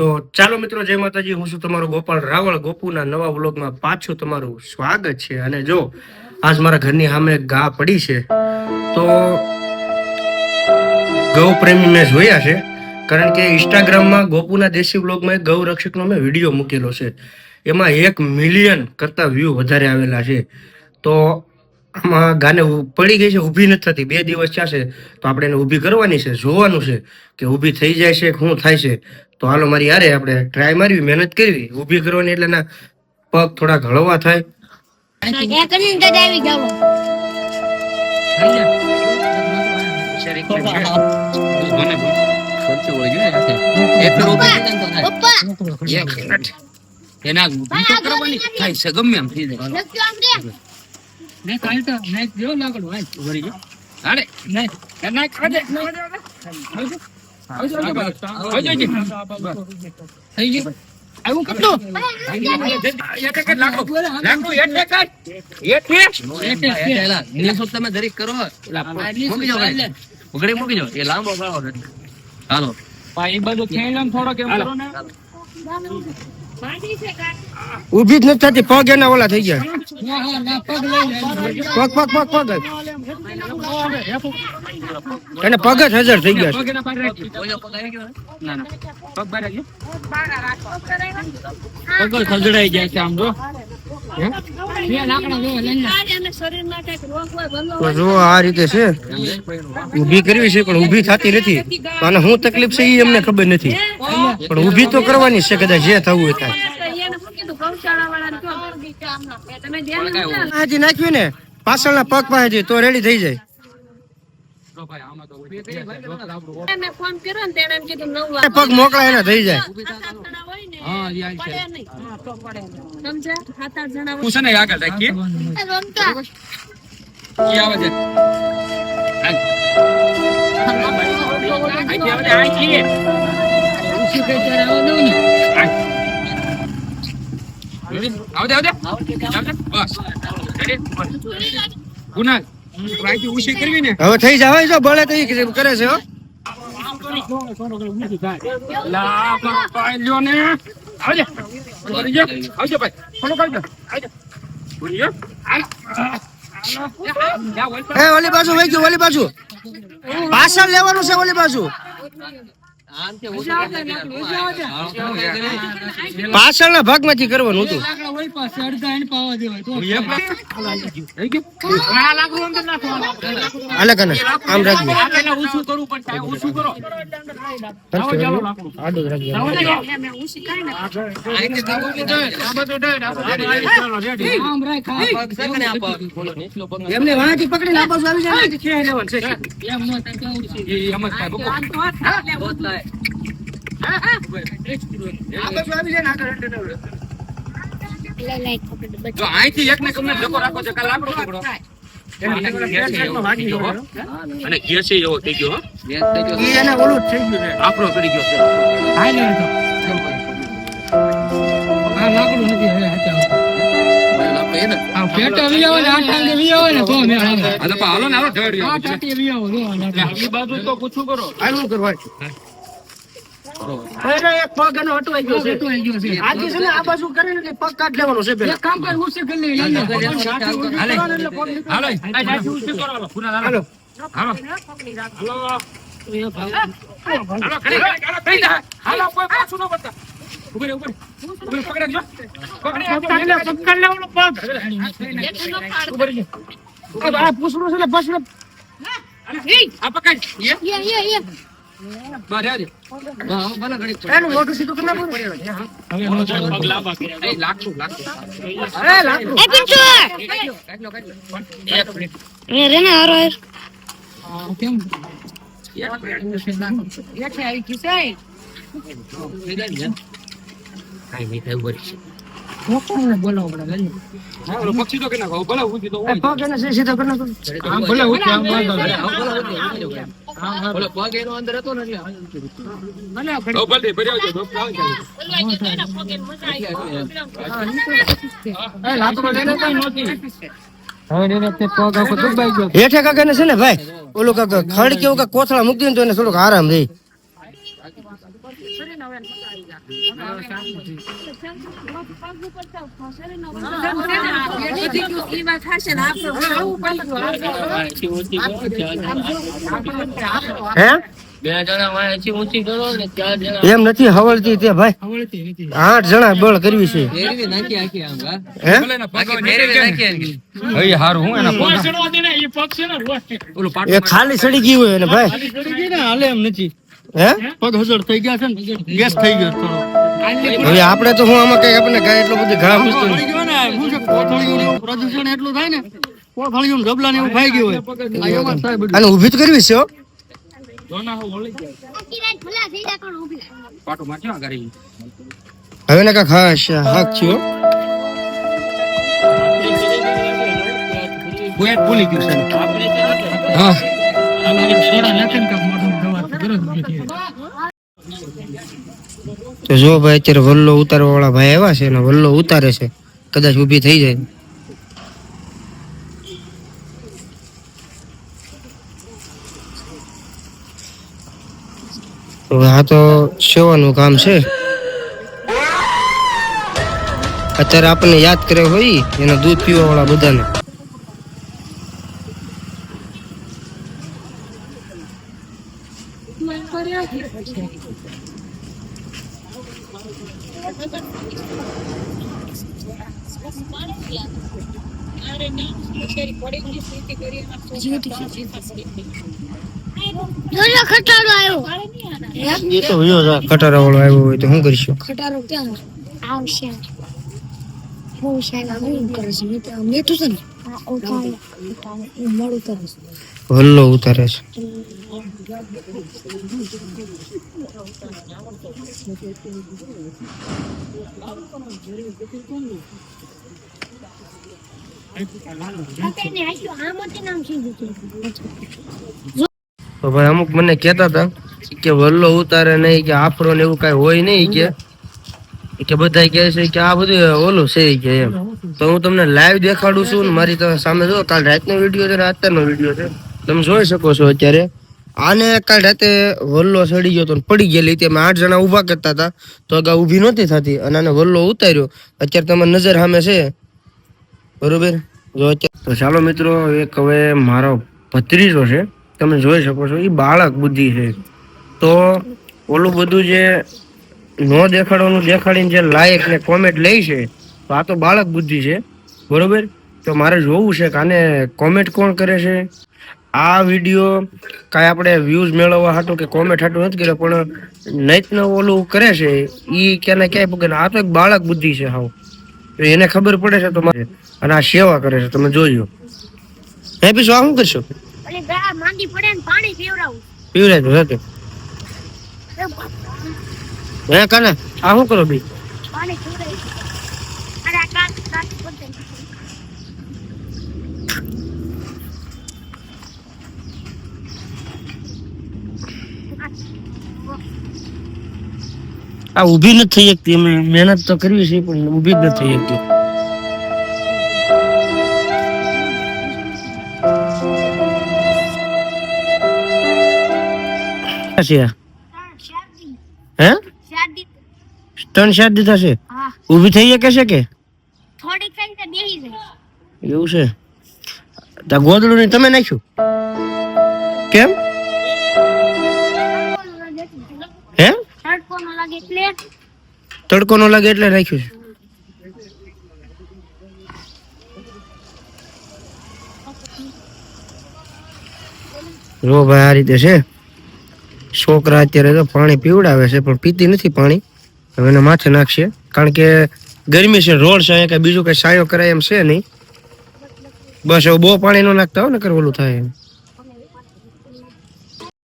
તો ચાલો મિત્રો, જય માતાજી. હું છું તમારો ગોપાલ રાવળ. ગોપુના નવા વ્લોગમાં પાછું તમારું સ્વાગત છે. અને જો આજ મારા ઘરની સામે ગા પડી છે, તો ગૌ પ્રેમી મેં જોયા છે. કારણ કે ઇન્સ્ટાગ્રામમાં ગોપુના દેશી વ્લોગમાં એક ગૌ રક્ષકનો મેં વિડીયો મૂકેલો છે. એમાં 1 મિલિયન કરતા વ્યૂ વધારે આવેલા છે. તો આમાં ગાને પડી ગઈ છે, ઊભી નથી થતી. 2 દિવસ થશે તો આપણે એને ઊભી કરવાની છે. જોવાનું છે કે ઊભી થઈ જાય છે કે શું થાય છે. તો હાલો મારી યારે આપણે ટ્રાય મારવી, મહેનત કરવી ઊભી કરવાની, એટલે ના પગ થોડા હળવા થાય. ઊભી જ નથી થતી, પગ એના ઓલા થઈ ગયા. પગ પગ પગ પગ એને પગ જ હાજર થઈ ગયા. પગ ખજડાઈ જાય છે આમ જો. જો આ રીતે છે, ઊભી કરવી છે પણ ઊભી થતી નથી. અને શું તકલીફ છે એ અમને ખબર નથી, પણ ઊભી તો કરવાની છે. કદાચ જે થવું હોય થાય. હજી નાખ્યું ને પાછળના પગ પાસે તો રેડી થઈ જાય. પગ મોકલા એના થઈ જાય. હવે થઈ જાય જો બળે તો કરે છે. ઓલી બાજુ વહી ગયું, ઓલી બાજુ પાછળ લેવાનું છે. ઓલી બાજુ પાછળના ભાગમાંથી કરવાનું હતું. આલે કને આમ રાખજો, આડું રાખજો. એમને વાંચી પકડીને આ બાજુ આવી જાય. એક પગ એનો હટવાઈ ગયો છે. આજે છે ને આ બાજુ કરે ને પગ કાઢ લેવાનો છે. પેલા કામ કર, ઉસે કરી લે. પક્ષી તો કે ના ભલે ઉધી તો પગ એને સીધો કરી નાખો. આમ ભલે ઉધી આમ વાંધો નહીં. ભલે પગ એનો અંદર હતો ને એટલે મને ઓ ભલે ભર્યો છે. એ લાતો લઈને કઈ નહોતી. હવે એને તે પગ આખો દબાઈ ગયો. હેઠે કાકાને છે ને ભાઈ ઓલો કાકા ખડ કેવું કે કોથળા મૂકી દે તો એને થોડુંક આરામ રહે. હે બે જણા વાંચી ઊંચી કરો ને 4 જણા એમ નથી હવળતી તે ભાઈ 8 જણા બળ કરવી છે મેળવી નાખી આખી આમ હે હવે હારું હું એના એ ખાલી સડી ગઈ હોય ને ભાઈ હાલે એમ નથી હે પગ હજળ થઈ ગયા છે ને ગેસ થઈ ગયો થોડો હવે આપણે તો હું આમાં કઈ આપણને કાંઈ એટલું બધું ઘા પૂછતું થઈ ગયો ને હું છે કોથળીઓનું એવું પ્રદૂષણ એટલું થાય ને કોથળીઓનું ડબલા ને એવું ખાઈ ગયું હોય આ એમાં થાય બધું અને ઊભી જ કરવી છે હો. પાટો મારજો આગળ હવે ને કાંઈક હાક છે હો. વેટ ભૂલી ગયું છે હા સોડા નાખે ને કાંઈક મોઢું દવા ગરજ ઊભી થઈ તો જો ભાઈ અત્યારે વલ્લો ઉતારવા વાળા ભાઈ આવ્યા છે ને વલ્લો ઉતારે છે કદાચ ઊભી થઈ જાય હવે આ તો સેવાનું કામ છે અત્યારે આપણને યાદ કરે હોય એના દૂધ પીવા વાળા બધાને ખટારો આવ્યો એ તો ખટારા વાળો આવ્યો હોય તો શું કરીશું ખટારો ક્યાં આવશે બહુ સારા હું કરે છે મેં તો છે ને મોડું કરે છે વલ્લો ઉતારે છે તો ભાઈ અમુક મને કહેતા હતા કે વલ્લો ઉતારે નહીં કે આફરો ને એવું કઈ હોય નહીં કે બધા કહે છે કે આ બધું ઓલું છે કે એમ તો હું તમને લાઈવ દેખાડું છું ને મારી તો સામે જો કાલ રાતનો વિડીયો છે ને અત્યારનો વિડીયો છે તમે જોઈ શકો છો અત્યારે આને કાલ રાતે વલ્લો સડી ગયો તો પડી ગયેલી તે 8 જણા ઊભા કરતા હતા તો અગાઉ ઊભી નહોતી થતી અને આને વલ્લો ઉતાર્યો અત્યારે તમારી નજર સામે છે બરોબર જો અત્યારે તો ચાલો મિત્રો એક હવે મારો ભત્રીજો છે તમે જોઈ શકો છો એ બાળક બુદ્ધિ છે તો ઓલું બધું જે નો દેખાડવાનું દેખાડીને જે લાયક ને કોમેન્ટ લે છે તો આ તો બાળક બુદ્ધિ છે બરોબર તો મારે જોવું છે કે આને કોમેન્ટ કોણ કરે છે આ વિડીયો કાંઈ આપણે વ્યૂઝ મેળવવા હાટું કે કોમેન્ટ હાટું નથી કર્યો પણ નૈતને ઓલું કરે છે એ ક્યાંને ક્યાંય પગે આ તો એક બાળક બુદ્ધિ છે હાવ તો એને ખબર પડે છે તો મારે અને આ સેવા કરે છે તમે જોજો હે પીશું આ શું કરશો અરે ગા માંદી પડે ને પાણી પીવરાવું પીવરાય તો સાથે હે કાના આ શું કરો બી પાણી પીવરાવું અરે આ કાચ પડે આ ઊભી નથી થઈ શકતી અમે મહેનત તો કરવી છે પણ ઊભી જ નથી થઈ શકતી હે 3-4 દી થશે ઊભી થઈ શકે છે કે થોડીક થઈ તો બેહી જાય એવું છે તા ગોદડું ને તમે નાખ્યું કેમ હે તડકો ન લાગે એટલે તડકો ન લાગે એટલે રાખ્યું છે જો ભાઈ આ રીતે છે છોકરા અત્યારે તો પાણી પીવડાવે છે પણ પીતી નથી પાણી હવે એને માથે નાખશે કારણ કે ગરમી છે રોડ છે અહીંયા કઈ બીજું કઈ સાયો કરાય એમ છે નહીં બસ હવે બહુ પાણી ન નાખતા હોય ને કર ઓલું થાય